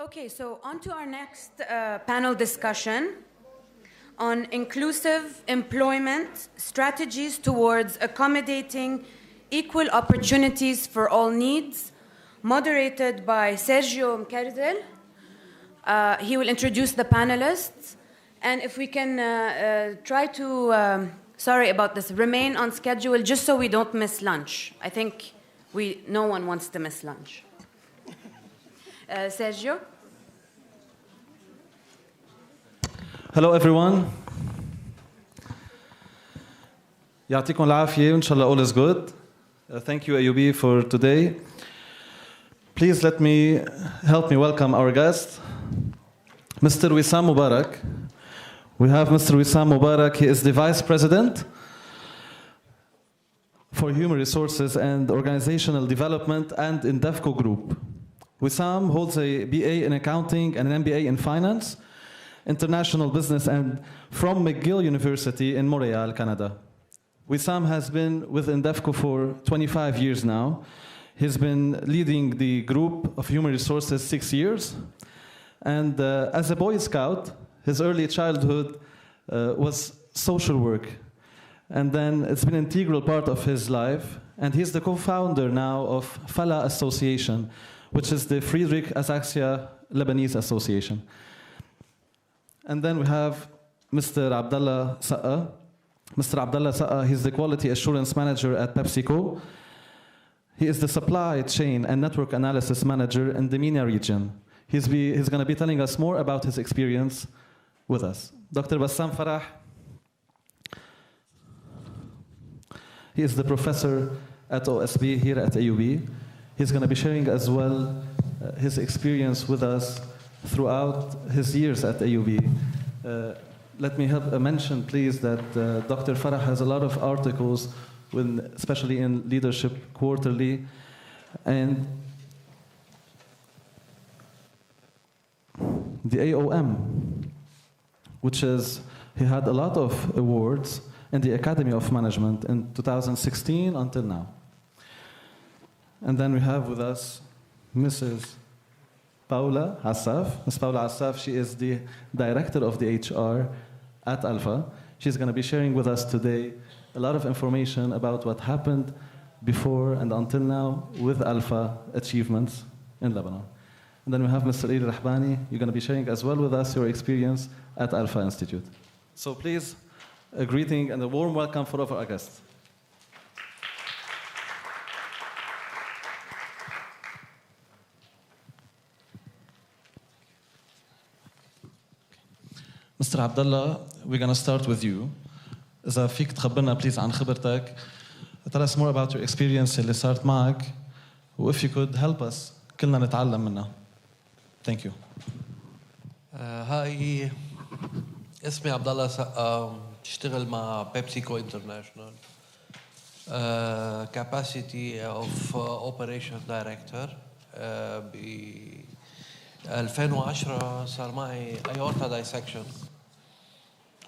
Okay, so on to our next panel discussion on inclusive employment strategies towards accommodating equal opportunities for all needs, moderated by Sergio. He will introduce the panelists, and if we can try to, sorry about this, remain on schedule just so we don't miss lunch. I think no one wants to miss lunch. Sergio? Hello everyone. يعطيكم العافية وإن شاء الله all is good. Thank you AUB for today. Please help me welcome our guest, Mr. Wissam Mubarak. We have Mr. Wissam Mubarak. He is the Vice President for Human Resources and Organizational Development and in DEFCO Group. Wissam holds a BA in Accounting and an MBA in Finance, International Business, and from McGill University in Montreal, Canada. Wissam has been with Indefco for 25 years now. He's been leading the group of human resources 6 years. And as a Boy Scout, his early childhood was social work. And then it's been an integral part of his life. And he's the co-founder now of Fala Association, which is the Friedrich Azaxia Lebanese Association. And then we have Mr. Abdallah Sa'a. Mr. Abdallah Sa'a, he's the Quality Assurance Manager at PepsiCo. He is the Supply Chain and Network Analysis Manager in the MENA region. He's going to be telling us more about his experience with us. Dr. Bassam Farah, he is the professor at OSB here at AUB. He's going to be sharing as well his experience with us throughout his years at AUB. Let me mention, please, that Dr. Farah has a lot of articles, especially in Leadership Quarterly, and the AOM, which is, he had a lot of awards in the Academy of Management in 2016 until now. And then we have with us Mrs. Paula Assaf. Ms. Paula Assaf, she is the director of the HR at Alpha. She's going to be sharing with us today a lot of information about what happened before and until now with Alpha achievements in Lebanon. And then we have Mr. Iri Rahbani. You're going to be sharing as well with us your experience at Alpha Institute. So please, a greeting and a warm welcome for all of our guests. Mr. Abdullah, we're going to start with you. إذا فيك تخبرنا please عن خبرتك. Tell us more about your experience اللي صارت معك. If you could help us, كلنا نتعلم منها. Thank you. هاي اسمي عبد الله سقا بشتغل مع PepsiCo International. Capacity of Operations Director. ب 2010 صار معي aorta dissection.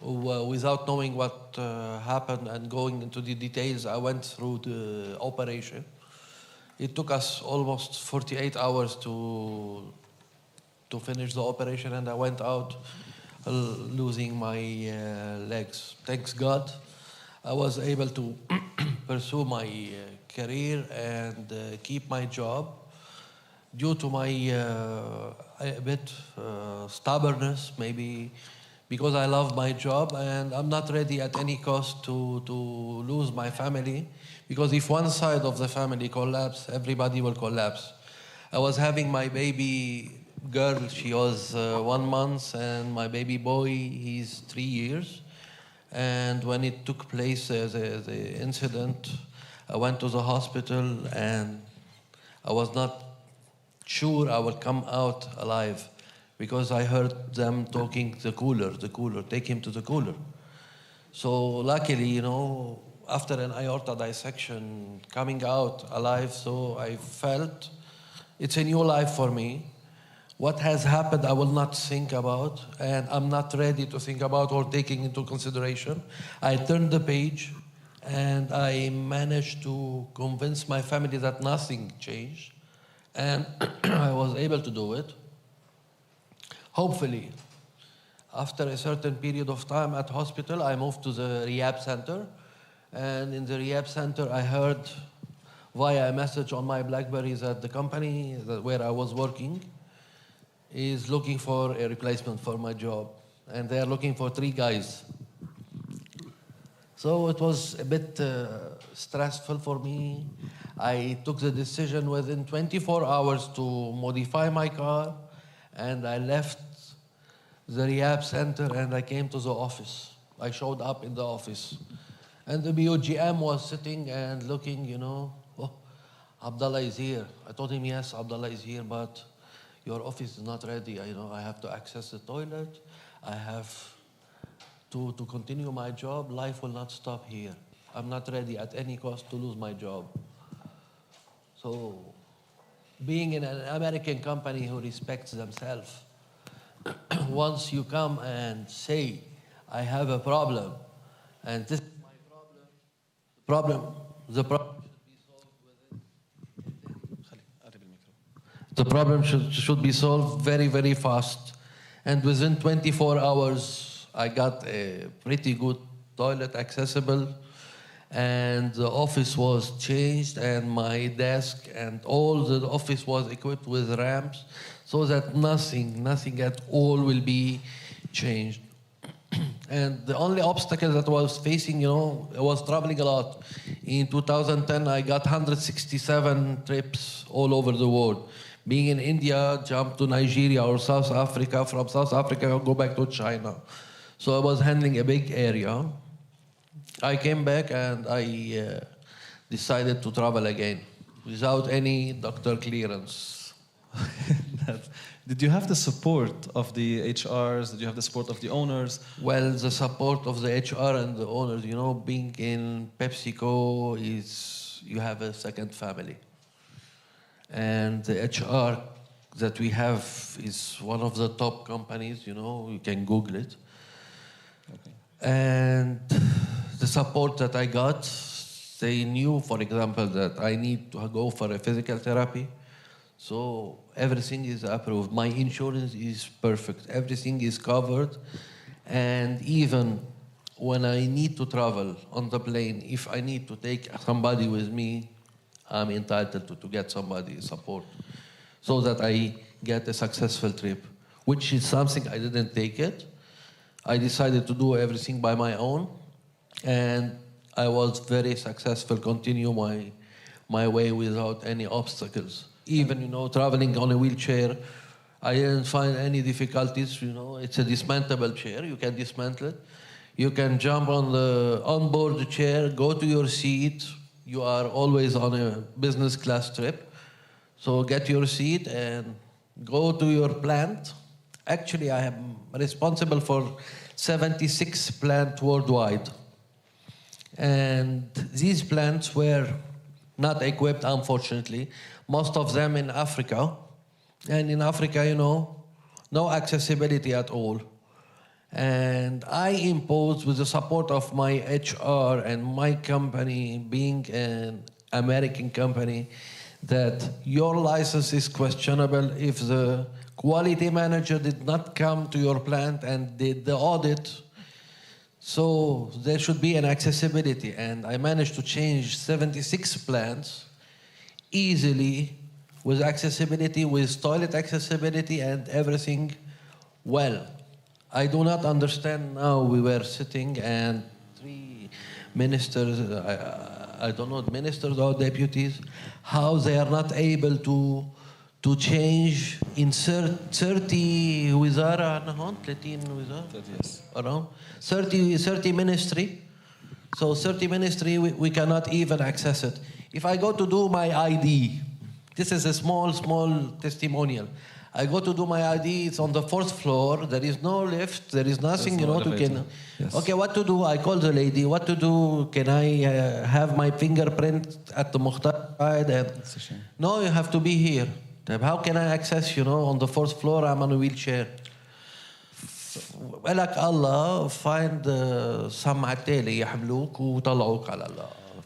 Without knowing what happened and going into the details, I went through the operation. It took us almost 48 hours to finish the operation, and I went out losing my legs. Thanks God, I was able to pursue my career and keep my job due to my a bit stubbornness, maybe. Because I love my job and I'm not ready at any cost to lose my family. Because if one side of the family collapses, everybody will collapse. I was having my baby girl, she was 1 month, and my baby boy, he's 3 years. And when it took place, the incident, I went to the hospital and I was not sure I will come out alive. Because I heard them talking, the cooler, take him to the cooler. So luckily, after an aorta dissection, coming out alive, so I felt it's a new life for me. What has happened, I will not think about, and I'm not ready to think about or taking into consideration. I turned the page, and I managed to convince my family that nothing changed, and I was able to do it. Hopefully. After a certain period of time at hospital, I moved to the rehab center. And in the rehab center, I heard via a message on my BlackBerry that the company where I was working is looking for a replacement for my job. And they are looking for 3 guys. So it was a bit stressful for me. I took the decision within 24 hours to modify my car, and I left the rehab center and I came to the office. I showed up in the office. And the BOGM was sitting and looking, oh, Abdullah is here. I told him, yes, Abdullah is here, but your office is not ready. I have to access the toilet. I have to continue my job. Life will not stop here. I'm not ready at any cost to lose my job. So being in an American company who respects themselves, once you come and say, I have a problem, and this is my problem, the problem The problem should be solved very, very fast. And within 24 hours, I got a pretty good toilet accessible, and the office was changed, and my desk and all the office was equipped with ramps, so that nothing at all will be changed. And the only obstacle that I was facing, I was traveling a lot. In 2010, I got 167 trips all over the world. Being in India, jump to Nigeria or South Africa. From South Africa, go back to China. So I was handling a big area. I came back and I decided to travel again without any doctor clearance. Did you have the support of the HRs? Did you have the support of the owners? Well, the support of the HR and the owners, being in PepsiCo is, you have a second family. And the HR that we have is one of the top companies, you can Google it. Okay. And the support that I got, they knew, for example, that I need to go for a physical therapy. So everything is approved. My insurance is perfect. Everything is covered. And even when I need to travel on the plane, if I need to take somebody with me, I'm entitled to get somebody support so that I get a successful trip, which is something I didn't take it. I decided to do everything by my own, and I was very successful, continue my way without any obstacles. Even, traveling on a wheelchair, I didn't find any difficulties, It's a dismantleable chair. You can dismantle it. You can jump on the onboard chair, go to your seat. You are always on a business class trip. So get your seat and go to your plant. Actually, I am responsible for 76 plants worldwide. And these plants were not equipped, unfortunately. Most of them in Africa. And in Africa, no accessibility at all. And I imposed, with the support of my HR and my company, being an American company, that your license is questionable if the quality manager did not come to your plant and did the audit. So there should be an accessibility. And I managed to change 76 plants easily with accessibility, with toilet accessibility and everything well. I do not understand now. We were sitting and 3 ministers, I don't know, ministers or deputies, how they are not able to change in 30 wizara, 30 wizara? 30, yes. Around 30 ministry. So 30 ministry, we cannot even access it. If I go to do my ID, this is a small testimonial. I go to do my ID, it's on the 4th floor, there is no lift, there is nothing, to can... Yes. Okay, what to do? I call the lady, what to do? Can I have my fingerprint at the Mukhtar side? That's a shame. No, you have to be here. How can I access, on the 4th floor, I'm on a wheelchair. ولك الله, find some عتالي يحملوك وطلعوك على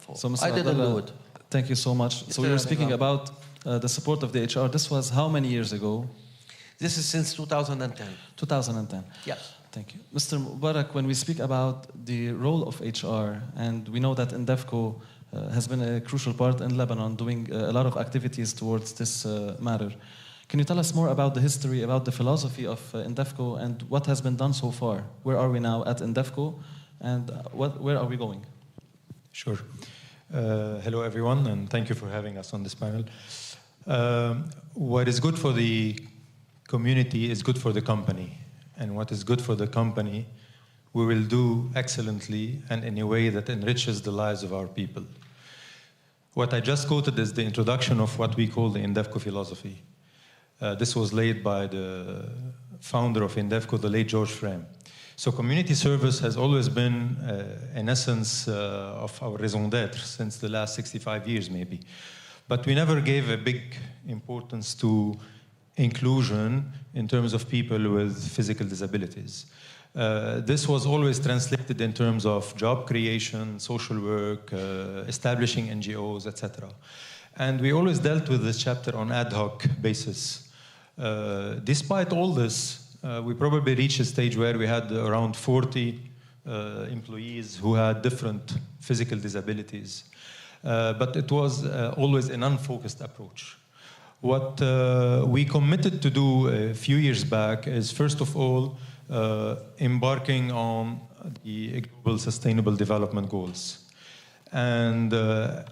فوق. I didn't do it. Thank you so much. So we were speaking about the support of the HR. This was how many years ago? This is since 2010. 2010. Yes. Thank you. Mr. Mubarak, when we speak about the role of HR, and we know that Indefco has been a crucial part in Lebanon doing a lot of activities towards this matter. Can you tell us more about the history, about the philosophy of Indefco and what has been done so far? Where are we now at Indefco and where are we going? Sure. Hello, everyone, and thank you for having us on this panel. What is good for the community is good for the company. And what is good for the company, we will do excellently and in a way that enriches the lives of our people. What I just quoted is the introduction of what we call the Indefco philosophy. This was laid by the founder of Indefco, the late George Frame. So community service has always been an essence of our raison d'être since the last 65 years, maybe. But we never gave a big importance to inclusion in terms of people with physical disabilities. This was always translated in terms of job creation, social work, establishing NGOs, etc. And we always dealt with this chapter on ad hoc basis. Despite all this, we probably reached a stage where we had around 40 employees who had different physical disabilities. But it was always an unfocused approach. What we committed to do a few years back is, first of all, embarking on the Global Sustainable Development Goals. And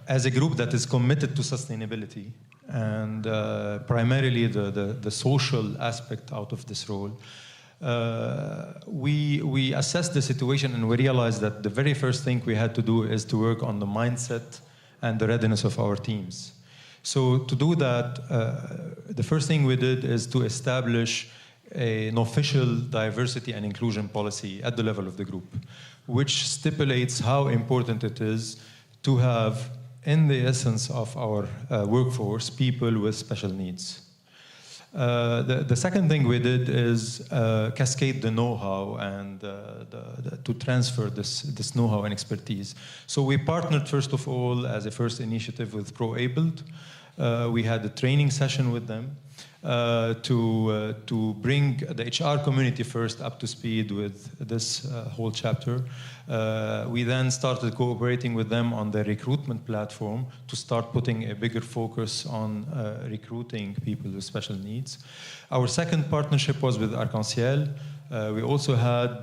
as a group that is committed to sustainability, and primarily the social aspect out of this role, we assessed the situation and we realized that the very first thing we had to do is to work on the mindset and the readiness of our teams. So to do that, the first thing we did is to establish an official diversity and inclusion policy at the level of the group, which stipulates how important it is to have, in the essence of our workforce, people with special needs. The second thing we did is cascade the know-how and to transfer this know-how and expertise. So we partnered, first of all, as a first initiative with ProAbled. We had a training session with them to bring the HR community first up to speed with this whole chapter. We then started cooperating with them on the recruitment platform to start putting a bigger focus on recruiting people with special needs. Our second partnership was with Arc-en-Ciel. We also had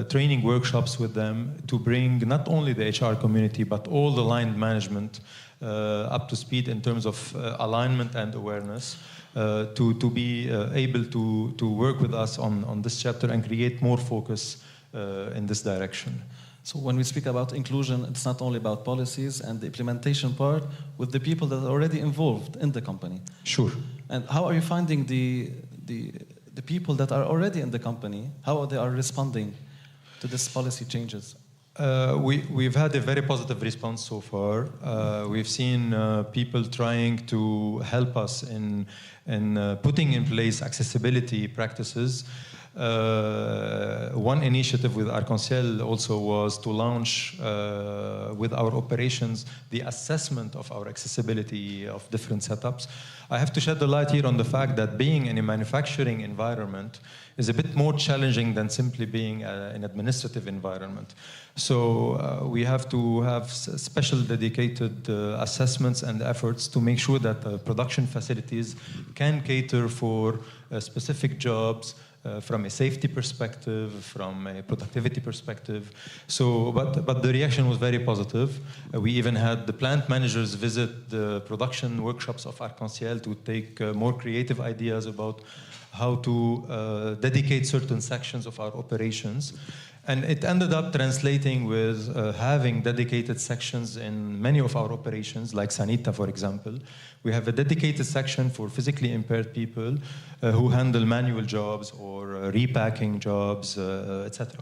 training workshops with them to bring not only the HR community but all the line management up to speed in terms of alignment and awareness to be able to work with us on this chapter and create more focus in this direction. So when we speak about inclusion, it's not only about policies and the implementation part with the people that are already involved in the company. Sure. And how are you finding the people that are already in the company, how they are responding to this policy changes? We've had a very positive response so far. We've seen people trying to help us in putting in place accessibility practices. One initiative with Arc-en-Ciel also was to launch with our operations the assessment of our accessibility of different setups. I have to shed the light here on the fact that being in a manufacturing environment is a bit more challenging than simply being an administrative environment. So we have to have special dedicated assessments and efforts to make sure that production facilities can cater for specific jobs from a safety perspective, from a productivity perspective. So, but the reaction was very positive. We even had the plant managers visit the production workshops of Arc-en-Ciel to take more creative ideas about how to dedicate certain sections of our operations. And it ended up translating with having dedicated sections in many of our operations, like Sanita, for example. We have a dedicated section for physically impaired people who handle manual jobs or repacking jobs, etc.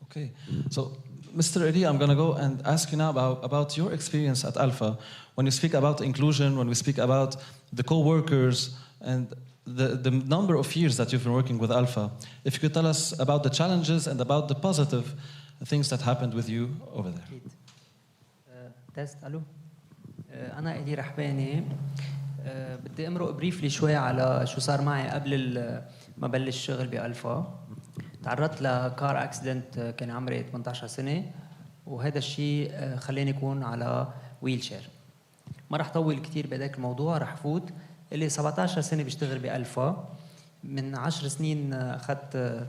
Okay. So, Mr. Eri, I'm going to go and ask you now about your experience at Alpha. When you speak about inclusion, when we speak about the co-workers and the number of years that you've been working with Alpha, if you could tell us about the challenges and about the positive things that happened with you over there. تست الو انا إلي رحباني بدي امرق بريفلي شوي على شو صار معي قبل ما بلش شغل بألفا. تعرضت لكار اكسيدنت كان عمري 18 سنه، وهذا الشيء خلاني اكون على ويل شير. ما رح طول كثير بهذاك الموضوع، رح فوت اللي 17 سنه بشتغل بألفا. من 10 سنين اخذت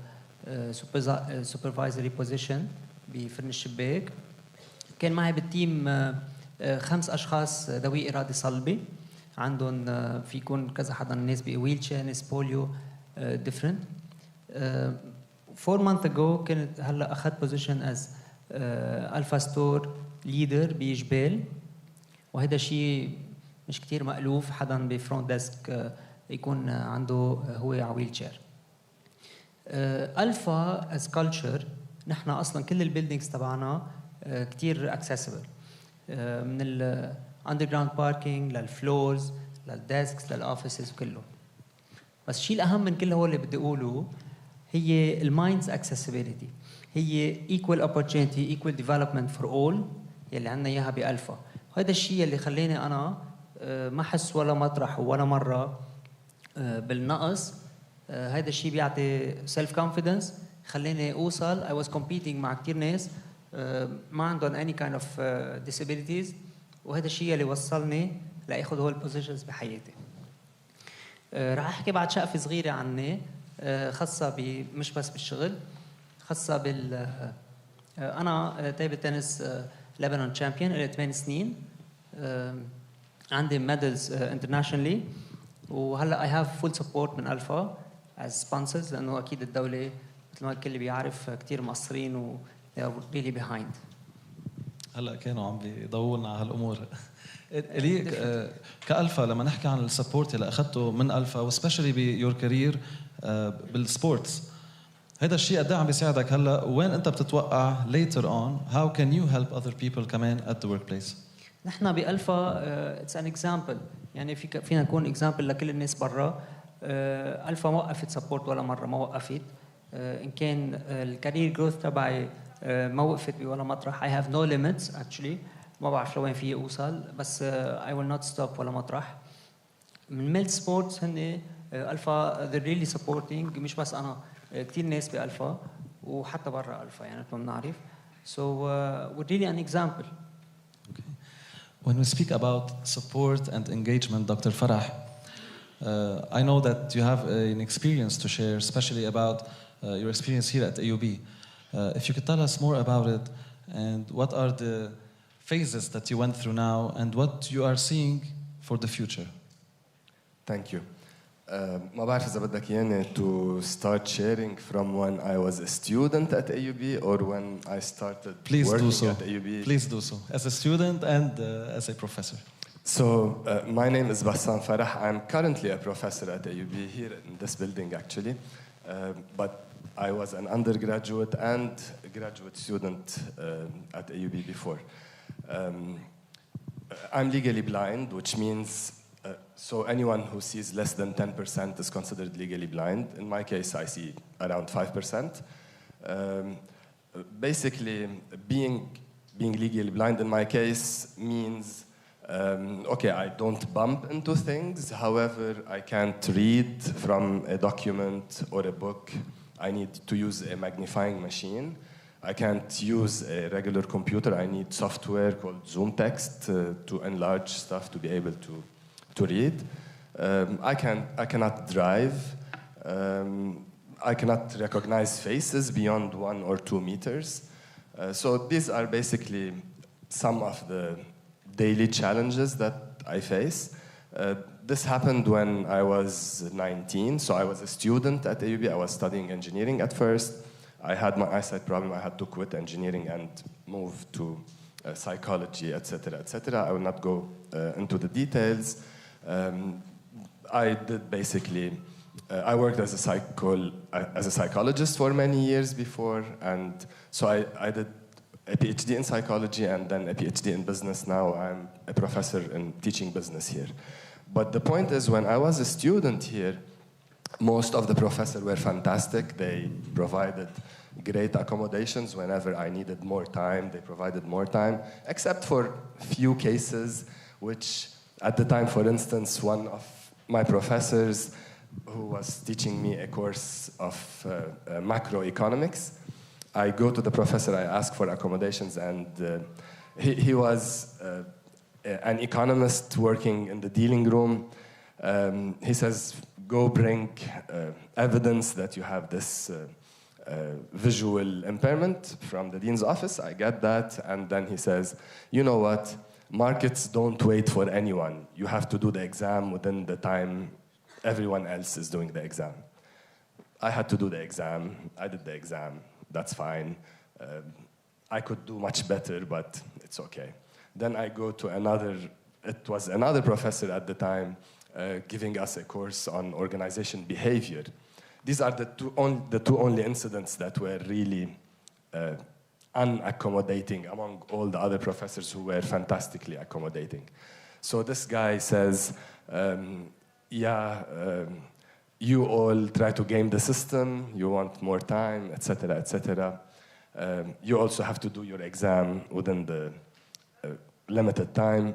سوبرفايزري بوزيشن بفرن الشباك. كان معي بالتيم 5 اشخاص ذوي اراده صلبه، عندهم في يكون كذا حدا، ناس بويل شير، ناس بوليو، ديفرنت. 4 months ago كنت هلا اخذت بوزيشن از الفا ستور ليدر بجبال، وهذا شيء مش كتير مألوف حدا بفرونت ديسك يكون عنده هو على ويل شير. الفا از كلتشر، نحن اصلا كل البيلدينجز تبعنا كتير اكسسبل، من الاندرجراوند باركينج للفلورز للديسكس للاوفيسز وكله. بس الشيء الاهم من كل هو اللي بدي اقوله هي المايندز اكسسبيليتي، هي equal opportunity equal development for all يلي عندنا اياها بألفا. وهذا الشيء اللي خلاني انا ما احس ولا مطرح ولا مره بالنقص. هذا الشيء بيعطي سيلف كونفيدنس، خلاني اوصل. I was competing مع كثير ناس ما عندهم any kind of disabilities، وهذا الشيء اللي وصلني لاخذ هول البوزيشنز بحياتي. راح احكي بعد شقفه صغيره عني خاصه مش بس بالشغل، خاصه بال انا تيبل تنس لبنان تشامبيون لي 8 سنين. عندي ميدلز انترناشونالي، وهلا اي هاف فول سبورت من الفا از سبونسرز، لانه اكيد الدوله مثل ما الكل بيعرف كثير مقصرين و they are really behind. هلا كانوا عم بيضوونا على هالامور. الي كالفا لما نحكي عن السبورت اللي اخذته من الفا وسبيشلي بيور كارير بالسبورتس، هذا الشيء قد ايه عم بيساعدك هلا؟ وين انت بتتوقع later on how can you help other people كمان at the workplace؟ نحن بألفا اتس ان اكزامبل، يعني فينا نكون اكزامبل لكل الناس برا. الفا ما وقفت سبورت ولا مره، ما وقفت. ان كان الكارير جروث تبعي ما وقفت بولا مطرح. I have no limits actually، ما بعرف لوين في اوصل، بس I will not stop ولا مطرح. من ميلت سبورتس هن الفا they're really supporting، مش بس انا، كثير ناس بألفا وحتى برا الفا، يعني ما بنعرف. So we're really an example. Okay. When we speak about support and engagement, Dr. Farah, I know that you have an experience to share, especially about your experience here at AUB. If you could tell us more about it, and what are the phases that you went through now, and what you are seeing for the future. Thank you. ما بعرف إذا بدك يعني to start sharing from when I was a student at AUB or when I started working at AUB. Please do so, as a student and as a professor. So, my name is Bassam Farah. I'm currently a professor at AUB here in this building actually, but I was an undergraduate and graduate student at AUB before. I'm legally blind, which means so anyone who sees less than 10% is considered legally blind. In my case, I see around 5%. Basically, being legally blind in my case means okay, I don't bump into things. However, I can't read from a document or a book. I need to use a magnifying machine. I can't use a regular computer. I need software called Zoom Text to enlarge stuff to be able to read. I cannot drive. I cannot recognize faces beyond 1 or 2 meters. So these are basically some of the daily challenges that I face. This happened when I was 19, so I was a student at AUB. I was studying engineering at first. I had my eyesight problem. I had to quit engineering and move to psychology, etc., etc. I will not go into the details. I did basically, I worked as a psychologist for many years before, and so I did a PhD in psychology and then a PhD in business. Now I'm a professor in teaching business here. But the point is, when I was a student here, most of the professors were fantastic. They provided great accommodations whenever I needed more time. They provided more time, except for few cases which At the time, for instance, one of my professors who was teaching me a course of macroeconomics, I go to the professor, I ask for accommodations, and he was an economist working in the dealing room. He says, go bring evidence that you have this visual impairment from the dean's office. I get that, and then he says, you know what, markets don't wait for anyone. You have to do the exam within the time everyone else is doing the exam. I had to do the exam. I did the exam. That's fine. I could do much better, but it's okay. Then I go to it was another professor at the time giving us a course on organization behavior. These are the two only incidents that were really unaccommodating among all the other professors who were fantastically accommodating. So this guy says, you all try to game the system, you want more time, etc., etc. You also have to do your exam within the limited time.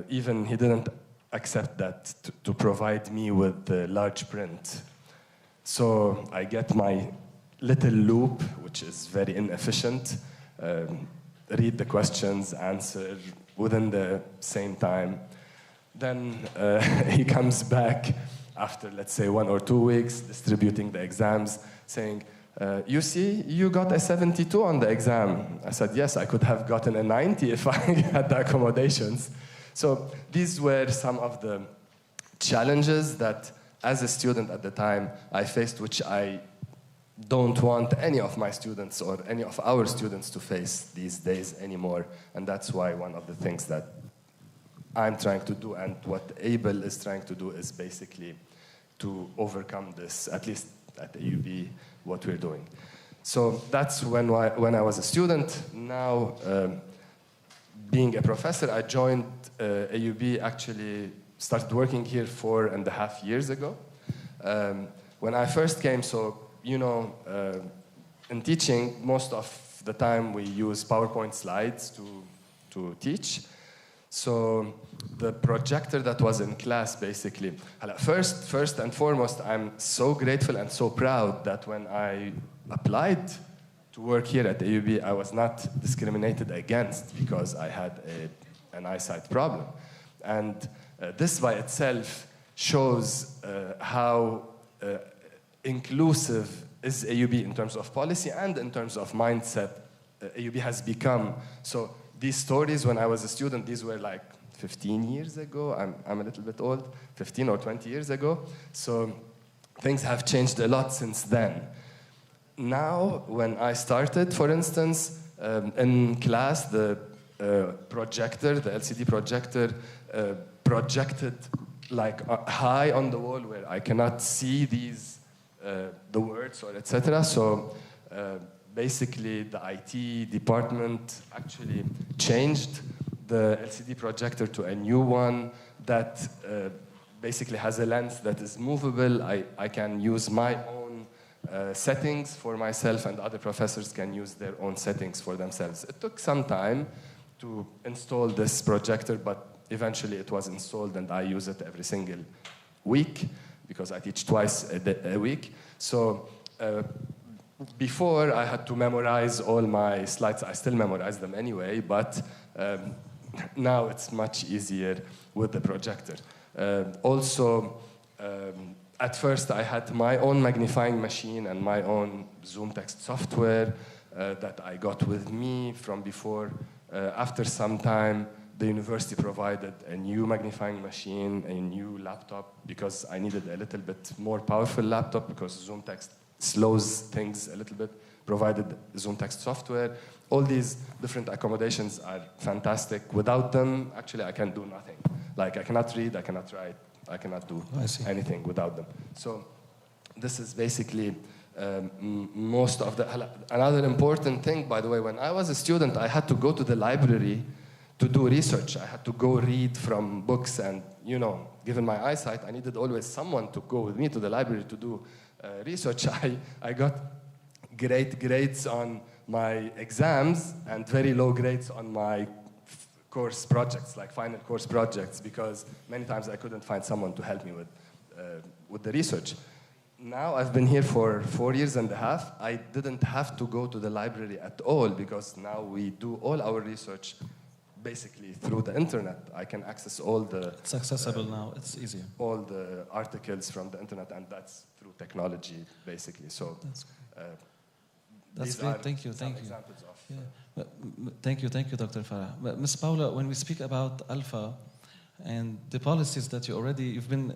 Even he didn't accept that to provide me with the large print. So I get my little loop, which is very inefficient, read the questions, answer within the same time. Then he comes back after, let's say, 1 or 2 weeks, distributing the exams, saying, you see, you got a 72 on the exam. I said, yes, I could have gotten a 90 if I had the accommodations. So these were some of the challenges that, as a student at the time, I faced, which I don't want any of my students or any of our students to face these days anymore. And that's why one of the things that I'm trying to do, and what ABLE is trying to do, is basically to overcome this, at least at AUB, what we're doing. So that's when I was a student. Now, being a professor, I joined AUB, actually started working here 4.5 years ago. When I first came, so, you know, in teaching, most of the time we use PowerPoint slides to teach. So the projector that was in class, basically, first and foremost, I'm so grateful and so proud that when I applied to work here at AUB, I was not discriminated against because I had an eyesight problem. And this by itself shows how inclusive is AUB in terms of policy and in terms of mindset AUB has become. So these stories, when I was a student, these were like 15 years ago. I'm a little bit old, 15 or 20 years ago. So things have changed a lot since then. Now, when I started, for instance, in class, the projector, the LCD projector, projected like high on the wall where I cannot see these, the words or etc. So basically, the IT department actually changed the LCD projector to a new one that basically has a lens that is movable. I can use my own settings for myself, and other professors can use their own settings for themselves. It took some time to install this projector, but eventually it was installed, and I use it every single week because I teach twice a week. So before, I had to memorize all my slides. I still memorize them anyway, but now it's much easier with the projector. Also, at first, I had my own magnifying machine and my own Zoom text software that I got with me from before. After some time, the university provided a new magnifying machine, a new laptop, because I needed a little bit more powerful laptop because Zoom text slows things a little bit, provided Zoom text software. All these different accommodations are fantastic. Without them, actually, I can do nothing. Like, I cannot read, I cannot write, I cannot do anything without them. So this is basically most of the... Another important thing, by the way, when I was a student, I had to go to the library to do research. I had to go read from books, and, you know, given my eyesight, I needed always someone to go with me to the library to do research. I got great grades on my exams and very low grades on my course projects, like final course projects, because many times I couldn't find someone to help me with the research. Now I've been here for 4 years and a half. I didn't have to go to the library at all, because now we do all our research basically through the internet. I can access all the... It's accessible now, it's easier. All the articles from the internet, and that's through technology, basically. So that's great. Thank you. Examples of, Thank you, Dr. Farah. Ms. Paula, when we speak about Alpha and the policies that you've been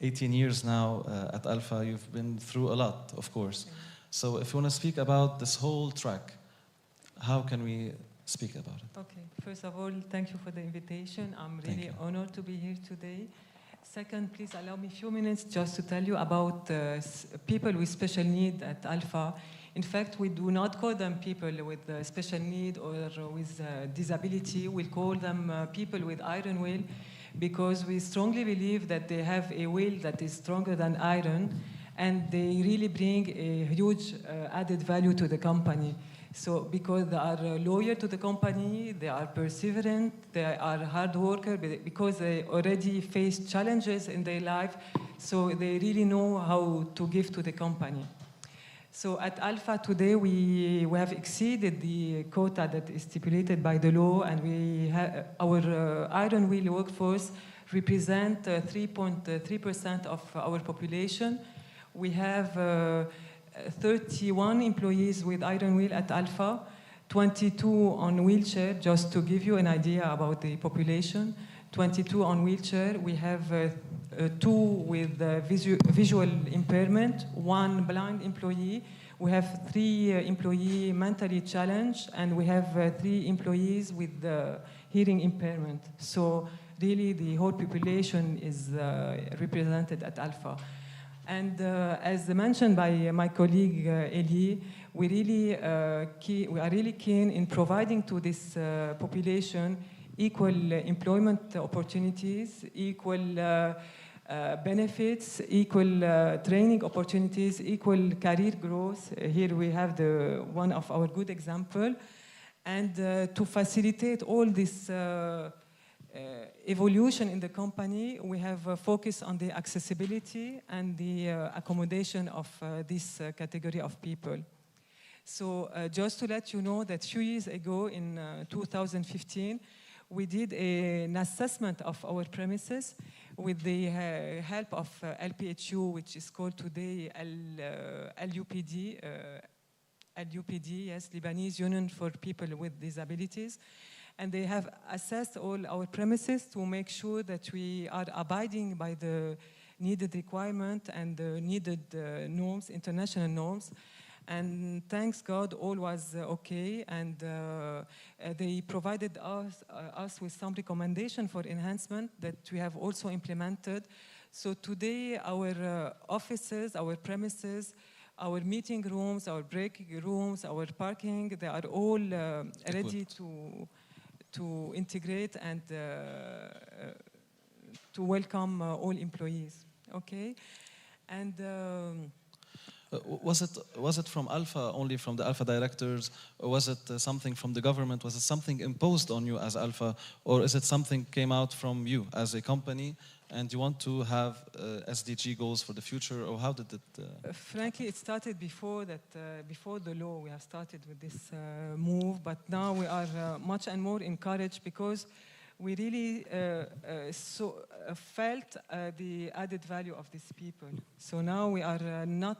18 years now at Alpha, you've been through a lot, of course. So if you want to speak about this whole track, how can we speak about it? Okay, first of all, thank you for the invitation. I'm really honored to be here today. Second, please allow me a few minutes just to tell you about people with special need at Alpha. In fact, we do not call them people with special need or with disability. We call them people with iron will, because we strongly believe that they have a will that is stronger than iron, and they really bring a huge added value to the company. So because they are loyal to the company, they are perseverant, they are hard worker, because they already faced challenges in their life, so they really know how to give to the company. So at Alpha today, we have exceeded the quota that is stipulated by the law, and our iron will workforce represent 3.3% of our population. We have 31 employees with iron wheel at Alpha, 22 on wheelchair, just to give you an idea about the population. 22 on wheelchair. We have 2 with visual impairment, 1 blind employee. We have 3 employees mentally challenged, and we have 3 employees with hearing impairment. So really the whole population is represented at Alpha. And as mentioned by my colleague Eli, we are really keen in providing to this population equal employment opportunities, equal benefits, equal training opportunities, equal career growth. Here we have one of our good example. And to facilitate all this evolution in the company, we have focused on the accessibility and the accommodation of this category of people. So just to let you know that a few years ago in 2015, we did an assessment of our premises with the help of LPHU, which is called today LUPD, yes, Lebanese Union for People with Disabilities. And they have assessed all our premises to make sure that we are abiding by the needed requirement and the needed norms, international norms. And thanks God, all was okay. And they provided us with some recommendation for enhancement that we have also implemented. So today, our offices, our premises, our meeting rooms, our break rooms, our parking, they are all ready to integrate and to welcome all employees, okay? And was it from Alpha, only from the Alpha directors, or was it something from the government? Was it something imposed on you as Alpha, or is it something came out from you as a company and you want to have SDG goals for the future, or how did it? Frankly, it started before that. Before the law, we have started with this move, but now we are much and more encouraged because we really felt the added value of these people. So now we are not,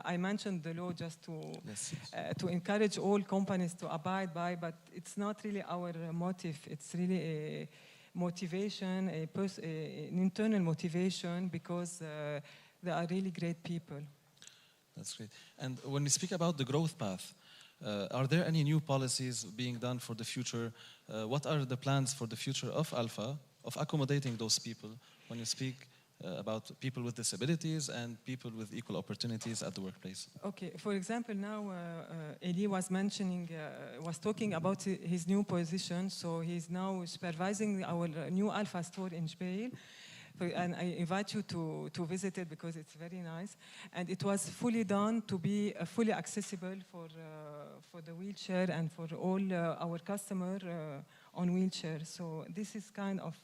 I mentioned the law just to encourage all companies to abide by, but it's not really our motive. It's really a motivation, an internal motivation, because they are really great people. That's great. And when we speak about the growth path, are there any new policies being done for the future? What are the plans for the future of Alpha, of accommodating those people when you speak about people with disabilities and people with equal opportunities at the workplace? Okay, for example, now Eli was talking about his new position. So he's now supervising our new Alpha store in Jbeil. And I invite you to visit it because it's very nice. And it was fully done to be fully accessible for the wheelchair and for all our customers on wheelchair. So this is kind of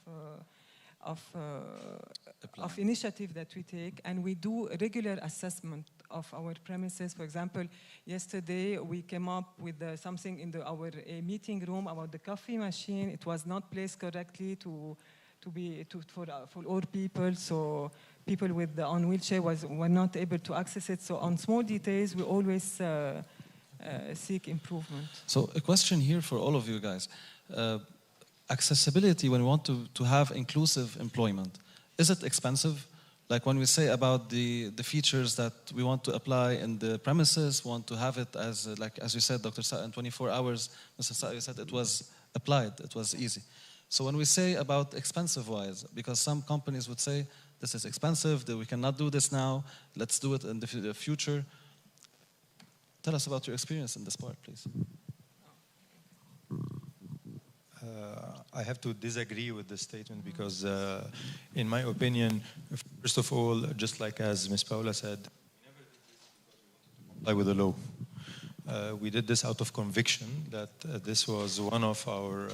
initiative that we take, and we do a regular assessment of our premises. For example, yesterday we came up with something in our meeting room about the coffee machine. It was not placed correctly for all people, so people with on wheelchair were not able to access it. So on small details, we always seek improvement. So a question here for all of you guys. Accessibility, when we want to have inclusive employment, is it expensive? Like when we say about the features that we want to apply in the premises, want to have it as, like as you said, Dr. Sa, in 24 hours, Mr. Sa, you said it was applied, it was easy. So when we say about expensive-wise, because some companies would say, this is expensive, that we cannot do this now, let's do it in the future. Tell us about your experience in this part, please. I have to disagree with this statement because, in my opinion, first of all, just like as Ms. Paula said, we never did this because we wanted to comply with the law. We did this out of conviction that this was one of our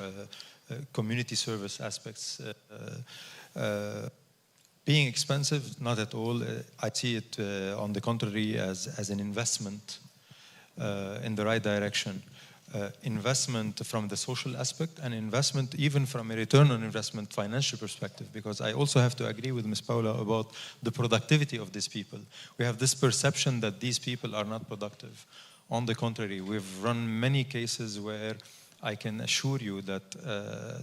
community service aspects. Being expensive, not at all. I see it, on the contrary, as an investment in the right direction. Investment from the social aspect and investment even from a return on investment financial perspective, because I also have to agree with Ms. Paula about the productivity of these people. We have this perception that these people are not productive. On the contrary, we've run many cases where I can assure you that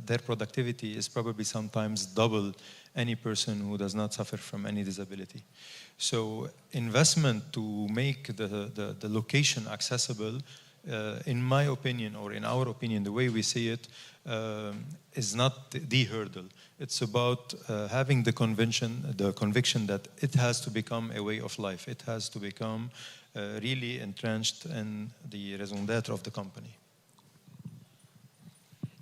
their productivity is probably sometimes double any person who does not suffer from any disability. So investment to make the location accessible, in my opinion, or in our opinion, the way we see it, is not the hurdle. It's about having the conviction that it has to become a way of life. It has to become really entrenched in the raison d'être of the company.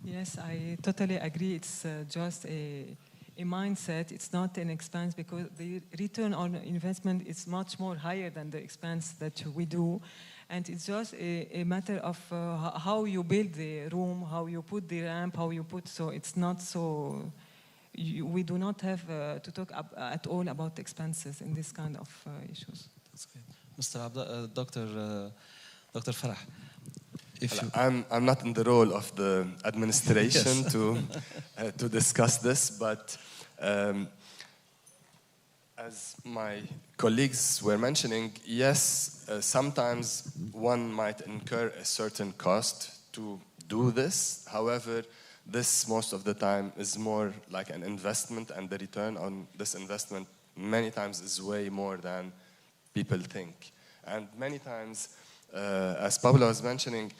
Yes, I totally agree. It's just a mindset. It's not an expense, because the return on investment is much more higher than the expense that we do. And it's just a matter of how you build the room, how you put the ramp, how you put, so it's not so, we do not have to talk at all about expenses in this kind of issues. That's great. Mr. Dr. Farah. I'm not in the role of the administration to discuss this, but as my colleagues were mentioning, yes, sometimes one might incur a certain cost to do this. However, this most of the time is more like an investment, and the return on this investment many times is way more than people think. And many times, as Pablo was mentioning,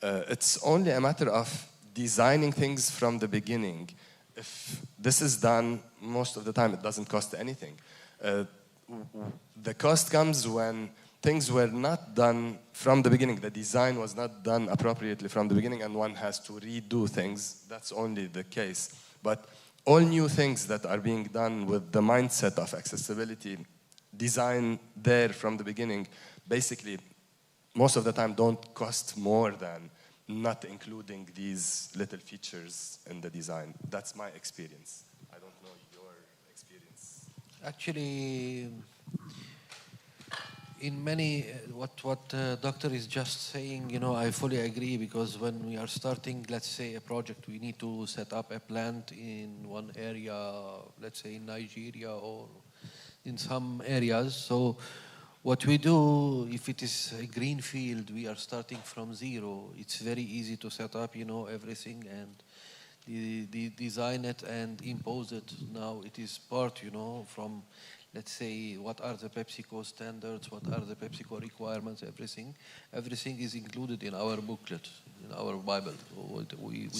it's only a matter of designing things from the beginning. If this is done, most of the time it doesn't cost anything. The cost comes when things were not done from the beginning. The design was not done appropriately from the beginning, and one has to redo things. That's only the case. But all new things that are being done with the mindset of accessibility, design there from the beginning, basically, most of the time don't cost more than not including these little features in the design. That's my experience. I don't know your experience. Actually, in many, what doctor is just saying, you know, I fully agree, because when we are starting, let's say, a project, we need to set up a plant in one area, let's say in Nigeria or in some areas. So what we do, if it is a green field, we are starting from zero. It's very easy to set up, you know, everything and design it and impose it. Now it is part, you know, from, let's say, what are the PepsiCo standards, what are the PepsiCo requirements, everything. Everything is included in our booklet, in our Bible. So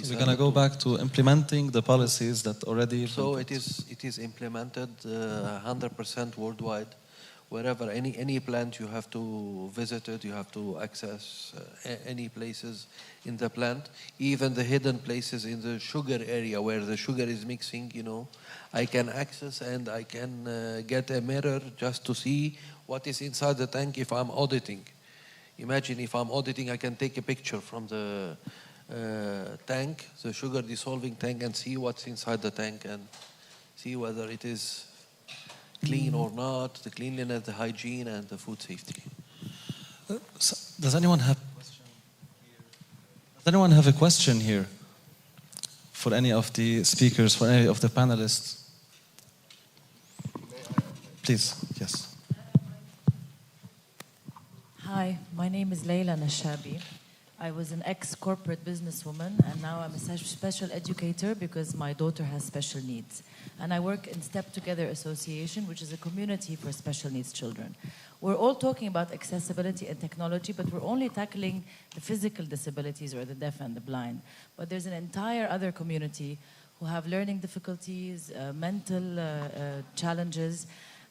we're going to go back to implementing the policies that already... So it is implemented 100% worldwide. Wherever, any plant, you have to visit it, you have to access any places in the plant, even the hidden places in the sugar area where the sugar is mixing, you know, I can access, and I can get a mirror just to see what is inside the tank if I'm auditing. Imagine if I'm auditing, I can take a picture from the tank, the sugar dissolving tank, and see what's inside the tank and see whether it is clean or not, the cleanliness, the hygiene, and the food safety. Does anyone have a question here for any of the speakers, for any of the panelists? Please, yes. Hi, my name is Layla Nashabi. I was an ex-corporate businesswoman, and now I'm a special educator because my daughter has special needs. And I work in Step Together Association, which is a community for special needs children. We're all talking about accessibility and technology, but we're only tackling the physical disabilities or the deaf and the blind. But there's an entire other community who have learning difficulties, mental challenges,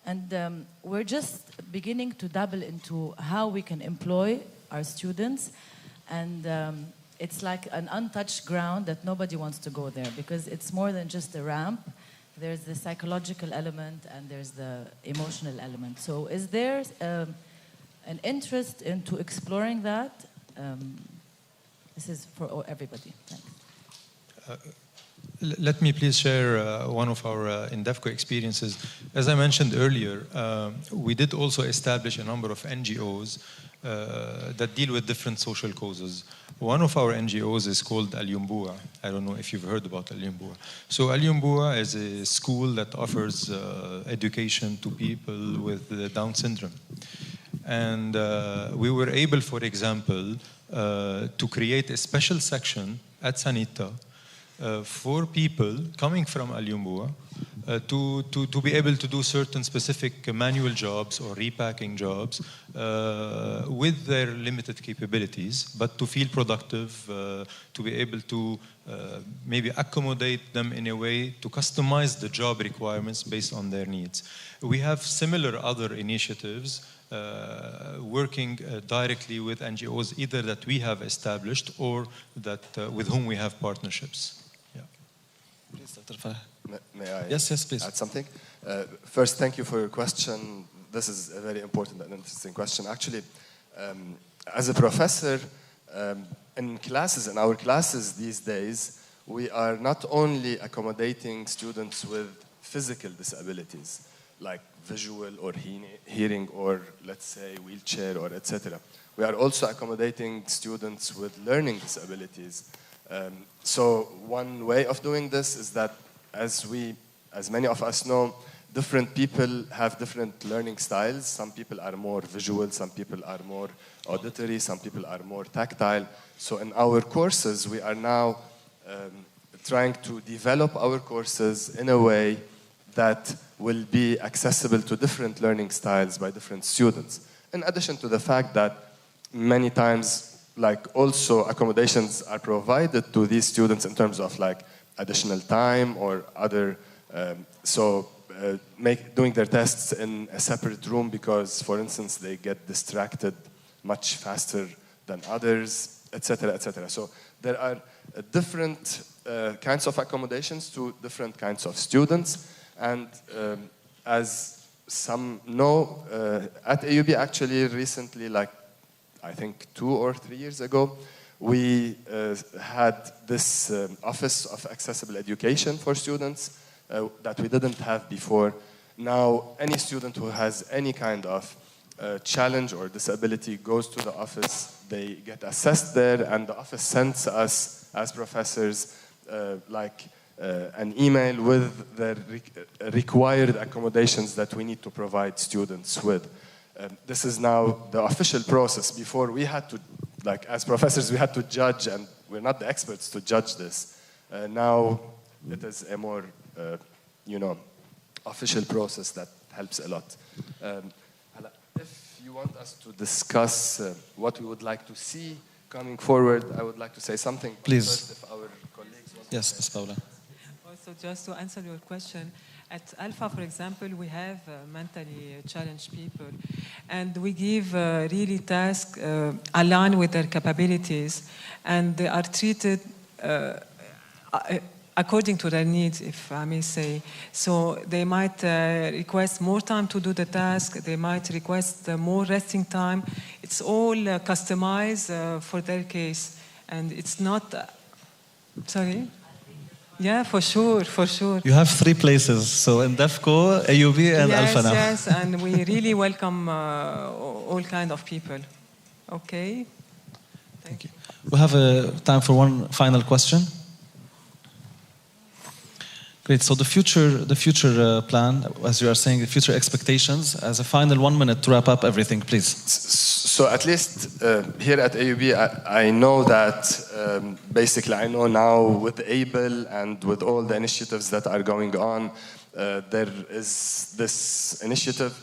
and we're just beginning to dabble into how we can employ our students. And it's like an untouched ground that nobody wants to go there because it's more than just a ramp. There's the psychological element and there's the emotional element. So is there an interest into exploring that? This is for everybody. Thanks. Let me please share one of our INDEFCO experiences. As I mentioned earlier, we did also establish a number of NGOs that deal with different social causes. One of our NGOs is called Al-Yumbua. I don't know if you've heard about Al-Yumbua. So Al-Yumbua is a school that offers education to people with Down syndrome. And we were able, for example, to create a special section at Sanita for people coming from Al-Yumbua to be able to do certain specific manual jobs or repacking jobs with their limited capabilities, but to feel productive, to be able to maybe accommodate them in a way to customize the job requirements based on their needs. We have similar other initiatives working directly with NGOs, either that we have established or that with whom we have partnerships. Please, Dr. Farah. May I yes, please. add something? First, thank you for your question. This is a very important and interesting question. Actually, as a professor, in our classes these days, we are not only accommodating students with physical disabilities, like visual or hearing or, let's say, wheelchair or etc. We are also accommodating students with learning disabilities. So one way of doing this is that, as many of us know, different people have different learning styles. Some people are more visual, some people are more auditory, some people are more tactile. So in our courses, we are now trying to develop our courses in a way that will be accessible to different learning styles by different students. In addition to the fact that many times, like, also accommodations are provided to these students in terms of like additional time or other, doing their tests in a separate room because, for instance, they get distracted much faster than others, etc., etc. So there are different kinds of accommodations to different kinds of students, and as some know, at AUB actually recently, like I think 2 or 3 years ago, we had this Office of Accessible Education for students that we didn't have before. Now, any student who has any kind of challenge or disability goes to the office, they get assessed there, and the office sends us, as professors, an email with the required accommodations that we need to provide students with. This is now the official process. Before, we had to, as professors, we had to judge, and we're not the experts to judge this. Now, it is a more, official process that helps a lot. If you want us to discuss what we would like to see coming forward, I would like to say something. Please. First, if our colleagues want Yes, Ms. Paula. Also, just to answer your question, at Alpha, for example, we have mentally challenged people, and we give really tasks aligned with their capabilities, and they are treated according to their needs, if I may say. So they might request more time to do the task, they might request more resting time. It's all customized for their case. And it's not, sorry? Yeah, for sure, for sure. You have 3 places, so in DEFCO, AUB, and Alpha now. Yes, and we really welcome all kind of people. Okay? Thank you. We have time for one final question. Great. So the future plan, as you are saying, the future expectations. As a final 1 minute to wrap up everything, please. So at least here at AUB, I know that basically I know now with ABLE and with all the initiatives that are going on, there's this initiative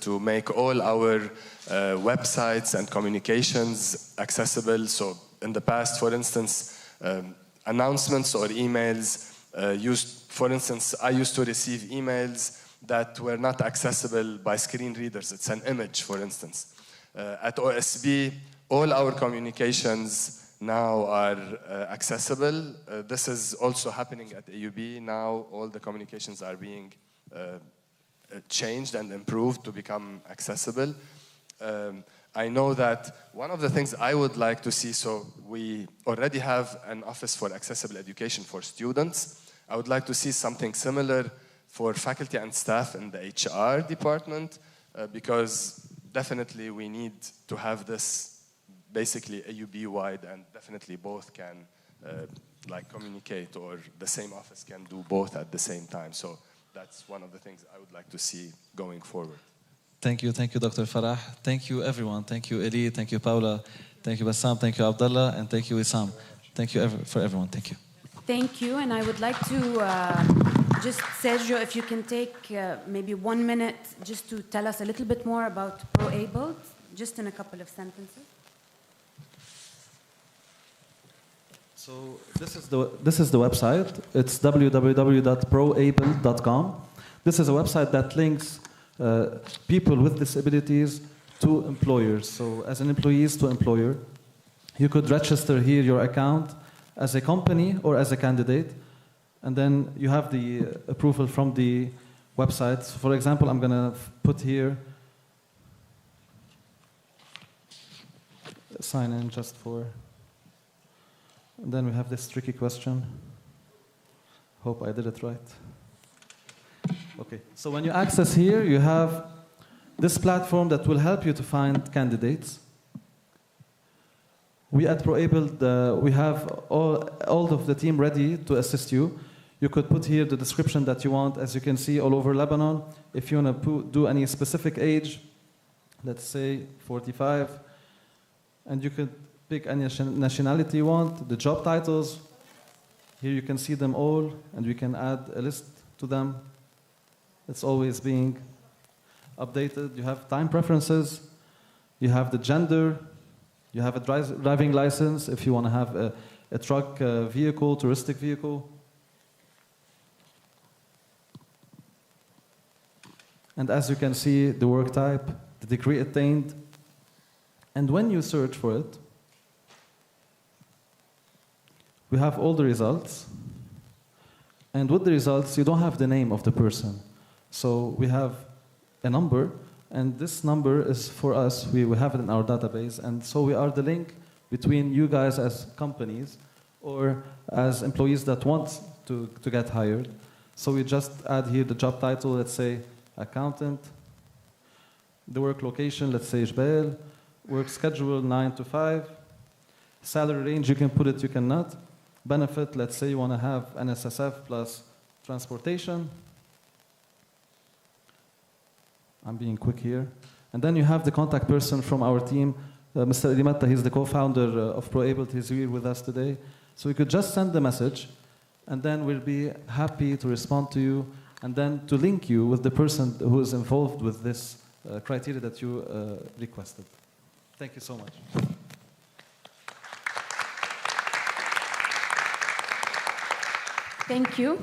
to make all our websites and communications accessible. So in the past, for instance, announcements or emails for instance, I used to receive emails that were not accessible by screen readers. It's an image, for instance. At OSB, all our communications now are accessible. This is also happening at AUB. Now all the communications are being changed and improved to become accessible. I know that one of the things I would like to see, so we already have an Office for Accessible Education for students. I would like to see something similar for faculty and staff in the HR department, because definitely we need to have this basically AUB-wide, and definitely both can communicate, or the same office can do both at the same time. So that's one of the things I would like to see going forward. Thank you, Dr. Farah. Thank you, everyone. Thank you, Eli. Thank you, Paula. Thank you, Bassam. Thank you, Abdullah. And thank you, Wissam. Thank you for everyone. Thank you. Thank you. And I would like to just, Sergio, if you can take maybe 1 minute just to tell us a little bit more about ProAbled, just in a couple of sentences. So this is the website. It's www.proable.com. This is a website that links people with disabilities to employers. So as an employee to employer, you could register here your account as a company or as a candidate, and then you have the approval from the website. For example, I'm going to put here sign in just for, and then we have this tricky question. Hope I did it right. Okay, so when you access here, you have this platform that will help you to find candidates. We at ProAbled, we have all of the team ready to assist you. You could put here the description that you want, as you can see all over Lebanon. If you want to do any specific age, let's say 45, and you could pick any nationality you want, the job titles. Here you can see them all, and we can add a list to them. It's always being updated. You have time preferences. You have the gender. You have a driving license if you want to have a truck vehicle, touristic vehicle. And as you can see, the work type, the degree attained. And when you search for it, we have all the results. And with the results, you don't have the name of the person. So we have a number, and this number is for us. We have it in our database, and so we are the link between you guys as companies or as employees that want to get hired. So we just add here the job title, let's say accountant, the work location, let's say Jbel, work schedule 9 to 5, salary range, you can put it, you cannot. Benefit, let's say you want to have NSSF plus transportation. I'm being quick here. And then you have the contact person from our team, Mr. Elimata. He's the co-founder of ProAbled. He's here with us today. So we could just send the message, and then we'll be happy to respond to you, and then to link you with the person who is involved with this criteria that you requested. Thank you so much. Thank you.